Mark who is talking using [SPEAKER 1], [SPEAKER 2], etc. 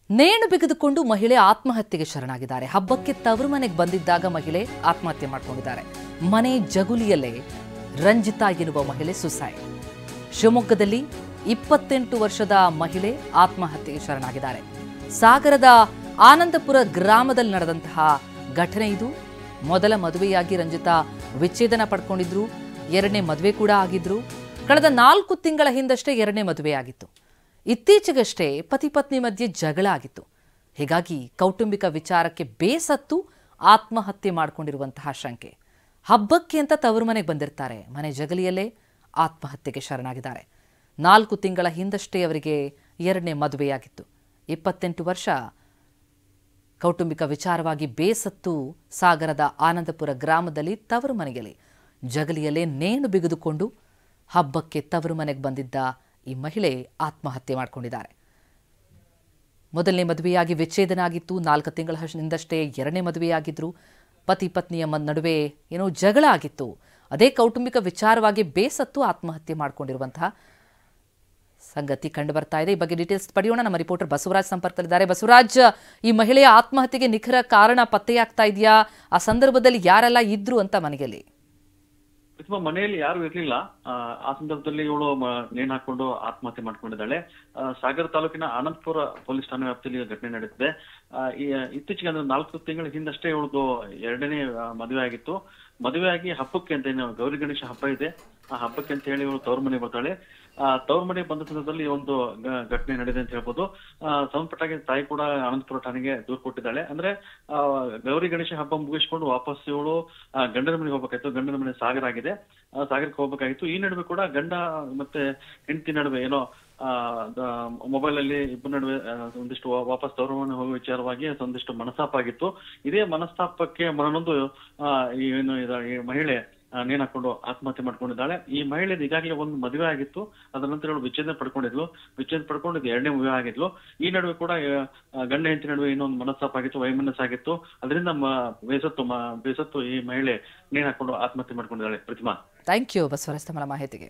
[SPEAKER 1] ನೇಣು ಬಿಗಿದುಕೊಂಡು ಮಹಿಳೆ ಆತ್ಮಹತ್ಯೆಗೆ ಶರಣಾಗಿದ್ದಾರೆ. ಹಬ್ಬಕ್ಕೆ ತವರು ಮನೆಗೆ ಬಂದಿದ್ದಾಗ ಮಹಿಳೆ ಆತ್ಮಹತ್ಯೆ ಮಾಡಿಕೊಂಡಿದ್ದಾರೆ. ಮನೆ ಜಗುಲಿಯಲ್ಲೇ ರಂಜಿತಾ ಎನ್ನುವ ಮಹಿಳೆ ಸುಸೈಡ್. ಶಿವಮೊಗ್ಗದಲ್ಲಿ 28 ವರ್ಷದ ಮಹಿಳೆ ಆತ್ಮಹತ್ಯೆಗೆ ಶರಣಾಗಿದ್ದಾರೆ. ಸಾಗರದ ಆನಂದಪುರ ಗ್ರಾಮದಲ್ಲಿ ನಡೆದಂತಹ ಘಟನೆ ಇದು. ಮೊದಲ ಮದುವೆಯಾಗಿ ರಂಜಿತಾ ವಿಚ್ಛೇದನ ಪಡ್ಕೊಂಡಿದ್ರು. ಎರಡನೇ ಮದುವೆ ಕೂಡ ಆಗಿದ್ರು. ಕಳೆದ 4 ತಿಂಗಳ ಹಿಂದಷ್ಟೇ ಎರಡನೇ ಮದುವೆಯಾಗಿತ್ತು. ಇತ್ತೀಚೆಗಷ್ಟೇ ಪತಿ ಪತ್ನಿ ಮಧ್ಯೆ ಜಗಳ ಆಗಿತ್ತು. ಹೀಗಾಗಿ ಕೌಟುಂಬಿಕ ವಿಚಾರಕ್ಕೆ ಬೇಸತ್ತು ಆತ್ಮಹತ್ಯೆ ಮಾಡಿಕೊಂಡಿರುವಂತಹ ಶಂಕೆ. ಹಬ್ಬಕ್ಕೆ ಅಂತ ತವರು ಮನೆಗೆ ಬಂದಿರ್ತಾರೆ. ಮನೆ ಜಗಲಿಯಲ್ಲೇ ಆತ್ಮಹತ್ಯೆಗೆ ಶರಣಾಗಿದ್ದಾರೆ. 4 ತಿಂಗಳ ಹಿಂದಷ್ಟೇ ಅವರಿಗೆ ಎರಡನೇ ಮದುವೆಯಾಗಿತ್ತು. 28 ವರ್ಷ ಕೌಟುಂಬಿಕ ವಿಚಾರವಾಗಿ ಬೇಸತ್ತು ಸಾಗರದ ಆನಂದಪುರ ಗ್ರಾಮದಲ್ಲಿ ತವರು ಮನೆಯಲ್ಲಿ ಜಗಲಿಯಲ್ಲೇ ನೇಣು ಬಿಗಿದುಕೊಂಡು ಹಬ್ಬಕ್ಕೆ ತವರು ಮನೆಗೆ ಬಂದಿದ್ದ ಈ ಮಹಿಳೆ ಆತ್ಮಹತ್ಯೆ ಮಾಡಿಕೊಂಡಿದ್ದಾರೆ. ಮೊದಲನೇ ಮದುವೆಯಾಗಿ ವಿಚ್ಛೇದನ ಆಗಿತ್ತು. 4 ತಿಂಗಳ ಹಿಂದಷ್ಟೇ ಎರಡನೇ ಮದುವೆಯಾಗಿದ್ರು. ಪತಿ ಪತ್ನಿಯ ನಡುವೆ ಏನೋ ಜಗಳ ಆಗಿತ್ತು. ಅದೇ ಕೌಟುಂಬಿಕ ವಿಚಾರವಾಗಿ ಬೇಸತ್ತು ಆತ್ಮಹತ್ಯೆ ಮಾಡಿಕೊಂಡಿರುವಂತಹ ಸಂಗತಿ ಕಂಡು ಬರ್ತಾ ಇದೆ. ಈ ಬಗ್ಗೆ ಡೀಟೇಲ್ಸ್ ಪಡೆಯೋಣ. ನಮ್ಮ ರಿಪೋರ್ಟರ್ ಬಸವರಾಜ್ ಸಂಪರ್ಕದಲ್ಲಿದ್ದಾರೆ. ಬಸವರಾಜ್, ಈ ಮಹಿಳೆಯ ಆತ್ಮಹತ್ಯೆಗೆ ನಿಖರ ಕಾರಣ ಪತ್ತೆಯಾಗ್ತಾ ಇದೆಯಾ? ಆ ಸಂದರ್ಭದಲ್ಲಿ ಯಾರೆಲ್ಲ ಇದ್ರು ಅಂತ ಮನೆಯಲ್ಲಿ?
[SPEAKER 2] ಮನೆಯಲ್ಲಿ ಯಾರು ಇರ್ಲಿಲ್ಲ. ಆ ಸಂದರ್ಭದಲ್ಲಿ ಇವಳು ನೇಣು ಹಾಕೊಂಡು ಆತ್ಮಹತ್ಯೆ ಮಾಡ್ಕೊಂಡಿದ್ದಾಳೆ. ಸಾಗರ ತಾಲೂಕಿನ ಆನಂದಪುರ ಪೊಲೀಸ್ ಠಾಣೆ ವ್ಯಾಪ್ತಿಯಲ್ಲಿ ಘಟನೆ ನಡೆದಿದೆ. ಇತ್ತೀಚೆಗೆ ಅಂದ್ರೆ 4 ತಿಂಗಳ ಹಿಂದಷ್ಟೇ ಇವಳದು ಎರಡನೇ ಮದುವೆ ಆಗಿತ್ತು. ಮದುವೆ ಆಗಿ ಹಬ್ಬಕ್ಕೆ ಅಂತ ಏನು ಗೌರಿ ಗಣೇಶ ಹಬ್ಬ ಇದೆ, ಆ ಹಬ್ಬಕ್ಕೆ ಅಂತ ಹೇಳಿ ಇವಳು ತವರು ಮನೆ ಬರ್ತಾಳೆ. ತವ್ರ ಮನೆ ಬಂದ ಸಂದರ್ಭದಲ್ಲಿ ಒಂದು ಘಟನೆ ನಡೆದಿದೆ ಅಂತ ಹೇಳ್ಬೋದು. ಸಂಬಂಧಪಟ್ಟಾಗಿ ತಾಯಿ ಕೂಡ ಆನಂದಪುರ ಠಾಣೆಗೆ ದೂರು ಕೊಟ್ಟಿದ್ದಾಳೆ. ಅಂದ್ರೆ ಗೌರಿ ಗಣೇಶ ಹಬ್ಬ ಮುಗಿಸ್ಕೊಂಡು ವಾಪಸ್ ಇವಳು ಗಂಡನ ಮನೆಗೆ ಹೋಗ್ಬೇಕಾಯ್ತು. ಗಂಡನ ಮನೆ ಸಾಗರ ಆಗಿದೆ, ಸಾಗರಕ್ಕೆ ಹೋಗ್ಬೇಕಾಗಿತ್ತು. ಈ ನಡುವೆ ಕೂಡ ಗಂಡ ಮತ್ತೆ ಹೆಂಡತಿ ನಡುವೆ ಏನೋ ಮೊಬೈಲ್ ಅಲ್ಲಿ ಇಬ್ಬರ ನಡುವೆ ಒಂದಿಷ್ಟು ವಾಪಸ್ ತವರು ಮನೆ ಹೋಗುವ ವಿಚಾರವಾಗಿ ಒಂದಿಷ್ಟು ಮನಸ್ತಾಪ ಆಗಿತ್ತು. ಇದೇ ಮನಸ್ತಾಪಕ್ಕೆ ಮನನೊಂದು ಏನು ಈ ಮಹಿಳೆ ನೇಣು ಹಾಕೊಂಡು ಆತ್ಮಹತ್ಯೆ ಮಾಡ್ಕೊಂಡಿದ್ದಾಳೆ. ಈ ಮಹಿಳೆ ಈಗಾಗಲೇ ಒಂದು ಮದುವೆ ಆಗಿತ್ತು. ಅದರ ನಂತರ ಇವಳು ವಿಚ್ಛೇದನ ಪಡ್ಕೊಂಡಿದ್ದು ಎರಡನೇ ಮದುವೆ ಆಗಿದ್ಲು. ಈ ನಡುವೆ ಕೂಡ ಗಂಡ ಹೆಂಡತಿ ನಡುವೆ ಇನ್ನೊಂದು ಮನಸ್ತಾಪ ಆಗಿತ್ತು, ವೈಮನಸ್ಸಾಗಿತ್ತು. ಅದರಿಂದ ಬೇಸತ್ತು ಈ ಮಹಿಳೆ ನೇಣು ಹಾಕೊಂಡು ಆತ್ಮಹತ್ಯೆ ಮಾಡ್ಕೊಂಡಿದ್ದಾಳೆ. ಪ್ರತಿಮಾ,
[SPEAKER 1] ಥ್ಯಾಂಕ್ ಯು ಬಸವರಾಜ್ ತಮ್ಮ ಮಾಹಿತಿಗೆ.